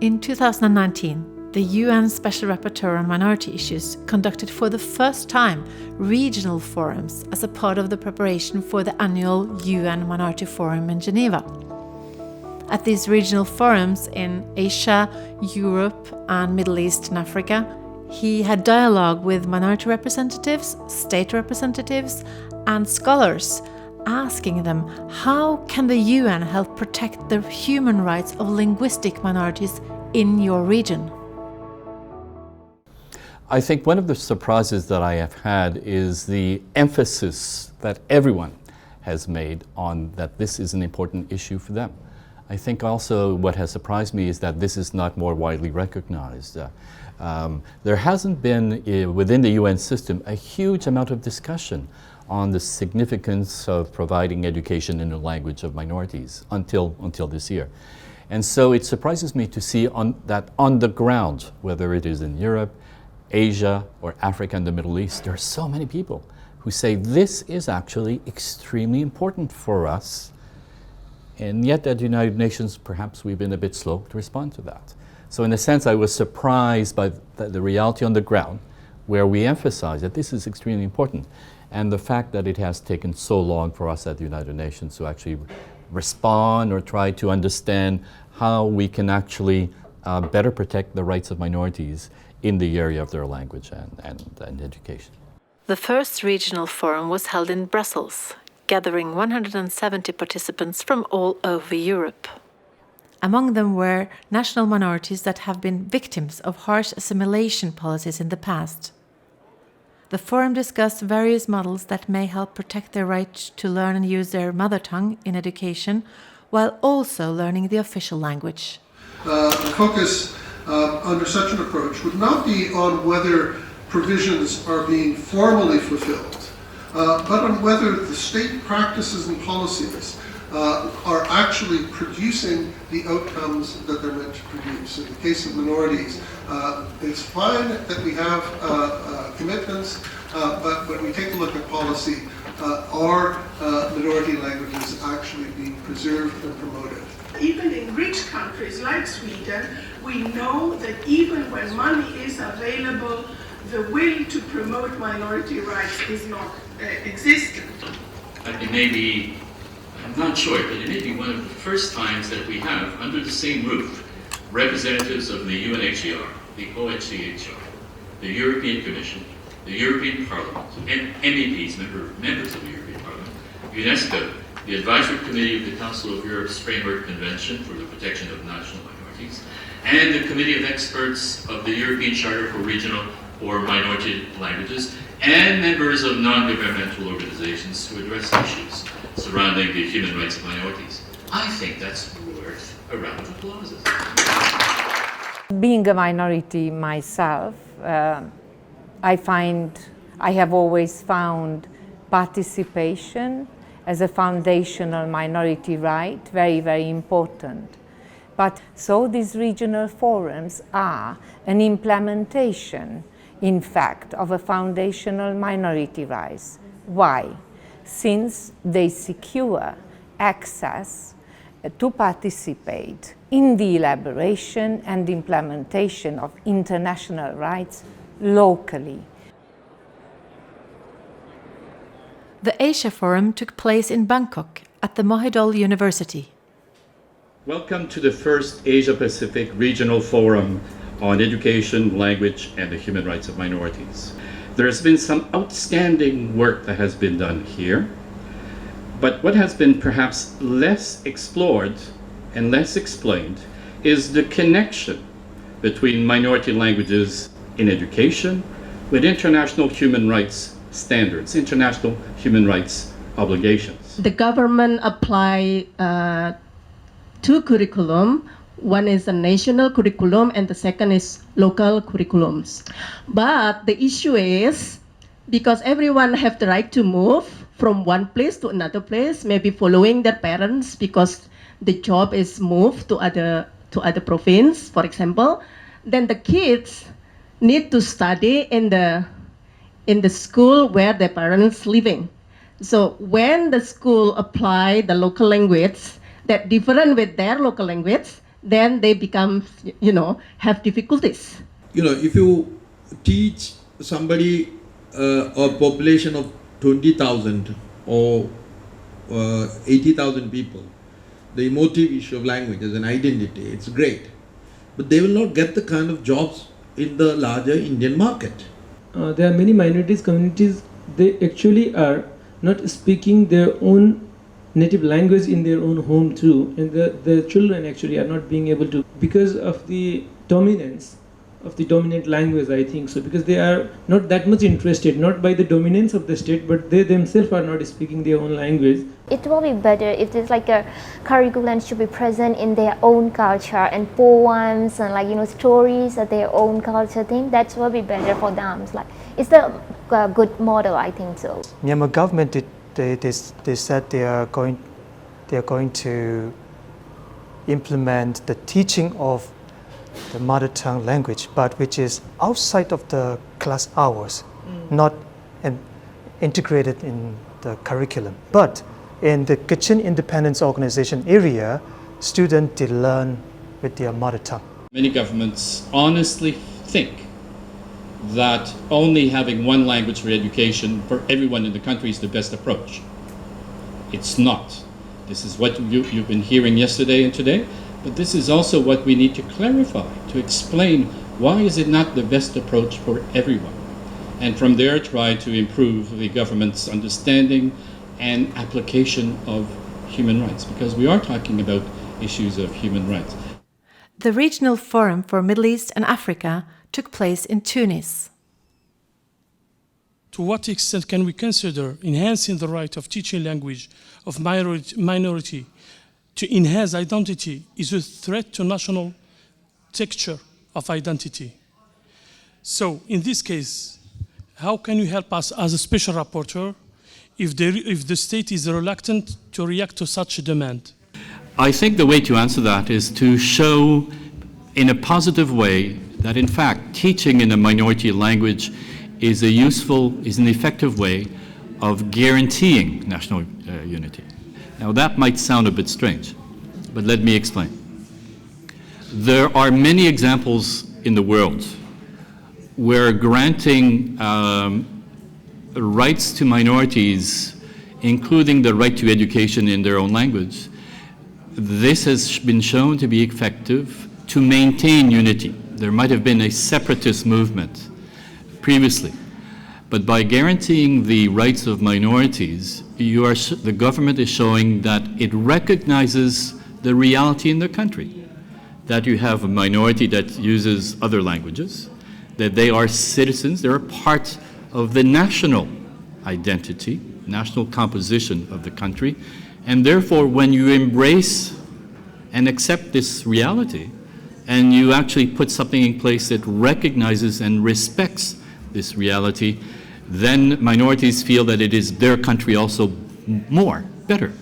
In 2019, the UN Special Rapporteur on Minority Issues conducted for the first time regional forums as a part of the preparation for the annual UN Minority Forum in Geneva. At these regional forums in Asia, Europe, and Middle East and Africa, he had dialogue with minority representatives, state representatives, and scholars, asking them how can the UN help protect the human rights of linguistic minorities in your region? I think one of the surprises that I have had is the emphasis that everyone has made on that this is an important issue for them. I think also what has surprised me is that this is not more widely recognized. There hasn't been within the UN system a huge amount of discussion on the significance of providing education in the language of minorities until this year. And so it surprises me to see that on the ground, whether it is in Europe, Asia, or Africa and the Middle East, there are so many people who say this is actually extremely important for us. And yet at the United Nations, perhaps we've been a bit slow to respond to that. So in a sense, I was surprised by the reality on the ground, where we emphasize that this is extremely important, and the fact that it has taken so long for us at the United Nations to actually respond or try to understand how we can actually better protect the rights of minorities in the area of their language and education. The first regional forum was held in Brussels, gathering 170 participants from all over Europe. Among them were national minorities that have been victims of harsh assimilation policies in the past. The forum discussed various models that may help protect their right to learn and use their mother tongue in education, while also learning the official language. The focus under such an approach would not be on whether provisions are being formally fulfilled, but on whether the state practices and policies are actually producing the outcomes that they're meant to produce. In the case of minorities, it's fine that we have commitments, but when we take a look at policy, are minority languages actually being preserved and promoted? Even in rich countries like Sweden, we know that even when money is available, the will to promote minority rights is not existent. It may be, I'm not sure, but it may be one of the first times that we have, under the same roof, representatives of the UNHCR, the OHCHR, the European Commission, the European Parliament, and MEPs, members of the European Parliament, UNESCO, the Advisory Committee of the Council of Europe's Framework Convention for the Protection of National Minorities, and the Committee of Experts of the European Charter for Regional or Minority Languages, and members of non-governmental organizations to address issues surrounding the human rights of minorities. I think that's worth a round of applause. Being a minority myself, I have always found participation as a foundational minority right very, very important. But so these regional forums are an implementation, in fact, of a foundational minority rights. Why? Since they secure access to participate in the elaboration and implementation of international rights locally. The Asia Forum took place in Bangkok at the Mahidol University. Welcome to the first Asia-Pacific Regional Forum on Education, Language, and the Human Rights of Minorities. There has been some outstanding work that has been done here, but what has been perhaps less explored and less explained is the connection between minority languages in education with international human rights standards, international human rights obligations. The government apply two curriculum. One is a national curriculum and the second is local curriculums. But the issue is, because everyone have the right to move from one place to another place, maybe following their parents because the job is moved to other province, for example, then the kids need to study in the school where their parents living. So when the school apply the local language that different with their local language, then they become, have difficulties. If you teach somebody a population of 20,000 or 80,000 people the emotive issue of language as an identity, it's great. But they will not get the kind of jobs in the larger Indian market. There are many minorities communities, they actually are not speaking their own native language in their own home too, and the children actually are not being able to, because of the dominance of the dominant language, I think so, because they are not that much interested, not by the dominance of the state, but they themselves are not speaking their own language. It will be better if there's like a curriculum should be present in their own culture, and poems and stories of their own culture thing. That will be better for them. It's a good model, I think so. Myanmar government they said they are going to implement the teaching of the mother tongue language, but which is outside of the class hours, not integrated in the curriculum. But in the Kachin Independence Organization area, students did learn with their mother tongue. Many governments honestly think that only having one language for education for everyone in the country is the best approach. It's not. This is what you've been hearing yesterday and today, but this is also what we need to clarify, to explain why is it not the best approach for everyone, and from there try to improve the government's understanding and application of human rights, because we are talking about issues of human rights. The Regional Forum for Middle East and Africa took place in Tunis. To what extent can we consider enhancing the right of teaching language of minority to enhance identity is a threat to national texture of identity? So in this case, how can you help us as a special rapporteur if the state is reluctant to react to such a demand? I think the way to answer that is to show in a positive way that in fact teaching in a minority language is an effective way of guaranteeing national unity. Now that might sound a bit strange, but let me explain. There are many examples in the world where granting rights to minorities, including the right to education in their own language, this has been shown to be effective to maintain unity. There might have been a separatist movement previously, but by guaranteeing the rights of minorities, the government is showing that it recognizes the reality in the country, that you have a minority that uses other languages, that they are citizens, they're a part of the national identity, national composition of the country, and therefore when you embrace and accept this reality, and you actually put something in place that recognizes and respects this reality, then minorities feel that it is their country also better.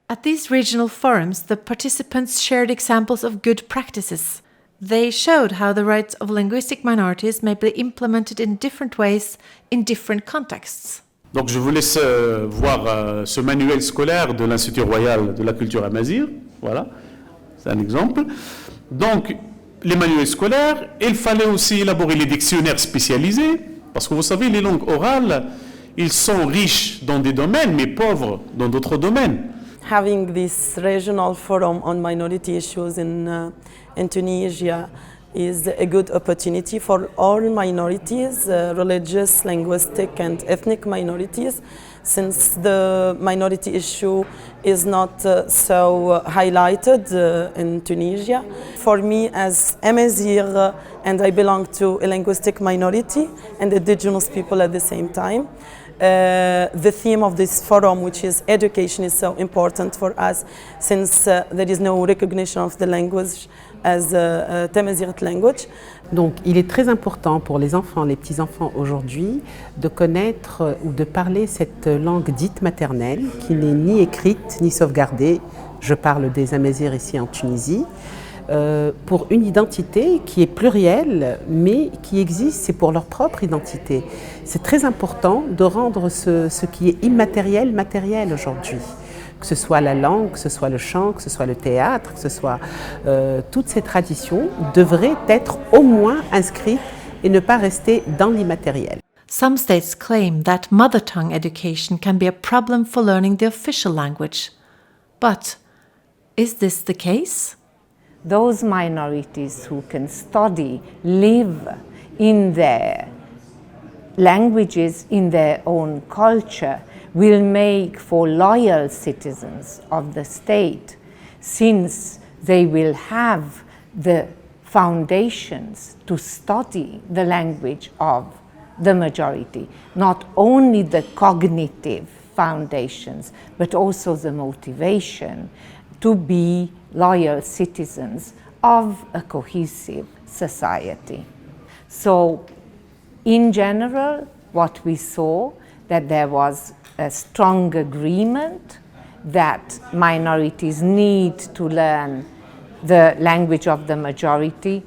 At these regional forums, the participants shared examples of good practices. They showed how the rights of linguistic minorities may be implemented in different ways in different contexts. Donc je vous laisse voir ce manuel scolaire de l'Institut royal de la culture Amazigh. Voilà, c'est un exemple. Donc les manuels scolaires, il fallait aussi élaborer les dictionnaires spécialisés, parce que vous savez, les langues orales, ils sont riches dans des domaines, mais pauvres dans d'autres domaines. Having this regional forum on minority issues in Tunisia is a good opportunity for all minorities, religious, linguistic and ethnic minorities, since the minority issue is not so highlighted in Tunisia. For me as Amazigh, and I belong to a linguistic minority and indigenous people at the same time, the theme of this forum, which is education, is so important for us, since there is no recognition of the language as a Tamazight language. Donc il est très important pour les enfants, les petits-enfants aujourd'hui, de connaître ou de parler cette langue dite maternelle, qui n'est ni écrite ni sauvegardée. Je parle des Amazighs ici en Tunisie. pour une identité qui est plurielle, mais qui existe, c'est pour leur propre identité. C'est très important de rendre ce qui est immatériel, matériel aujourd'hui. Que ce soit la langue, que ce soit le chant, que ce soit le théâtre, que ce soit toutes ces traditions devraient être au moins inscrites et ne pas rester dans l'immatériel. Some states claim that mother tongue education can be a problem for learning the official language. But is this the case? Those minorities who can study, live in their languages, in their own culture, will make for loyal citizens of the state, since they will have the foundations to study the language of the majority, not only the cognitive foundations, but also the motivation to be loyal citizens of a cohesive society. So, in general, what we saw, that there was a strong agreement that minorities need to learn the language of the majority.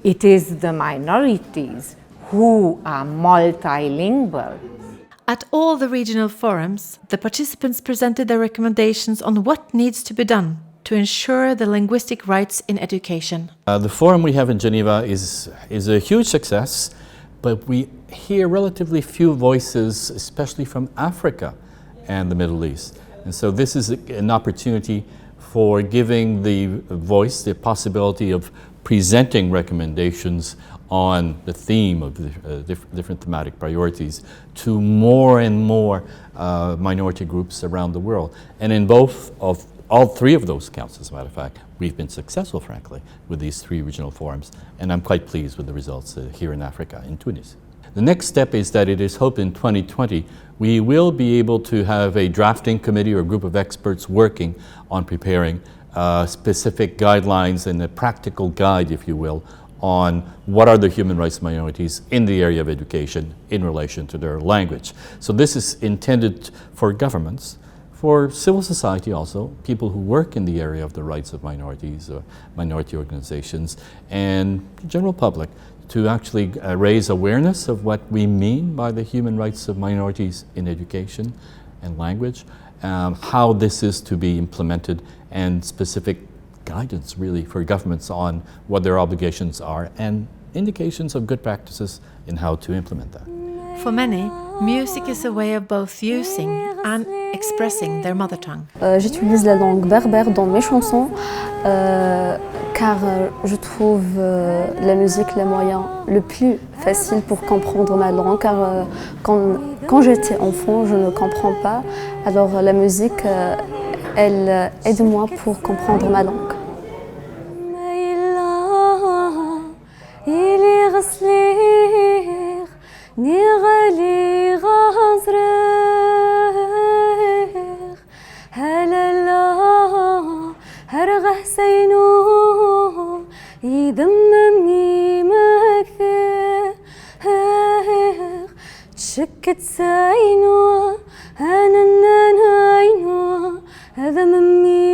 It is the minorities who are multilingual. At all the regional forums, the participants presented their recommendations on what needs to be done to ensure the linguistic rights in education. The forum we have in Geneva is a huge success, but we hear relatively few voices, especially from Africa and the Middle East. And so this is an opportunity for giving the voice, the possibility of presenting recommendations on the theme of the different thematic priorities to more and more minority groups around the world. And in all three of those counts, as a matter of fact, we've been successful, frankly, with these three regional forums, and I'm quite pleased with the results here in Africa, in Tunis. The next step is that it is hoped in 2020 we will be able to have a drafting committee or a group of experts working on preparing specific guidelines and a practical guide, if you will, on what are the human rights minorities in the area of education in relation to their language. So this is intended for governments, for civil society also, people who work in the area of the rights of minorities or minority organizations, and the general public, to actually raise awareness of what we mean by the human rights of minorities in education and language, how this is to be implemented, and specific guidance really for governments on what their obligations are and indications of good practices in how to implement that. For many, music is a way of both using and expressing their mother tongue. J'utilise la langue berbère dans mes chansons car je trouve la musique le moyen le plus facile pour comprendre ma langue, car quand j'étais enfant, je ne comprends pas. Alors la musique, elle aide moi pour comprendre ma langue. شكت ساينو أنا ناينو هذا ممي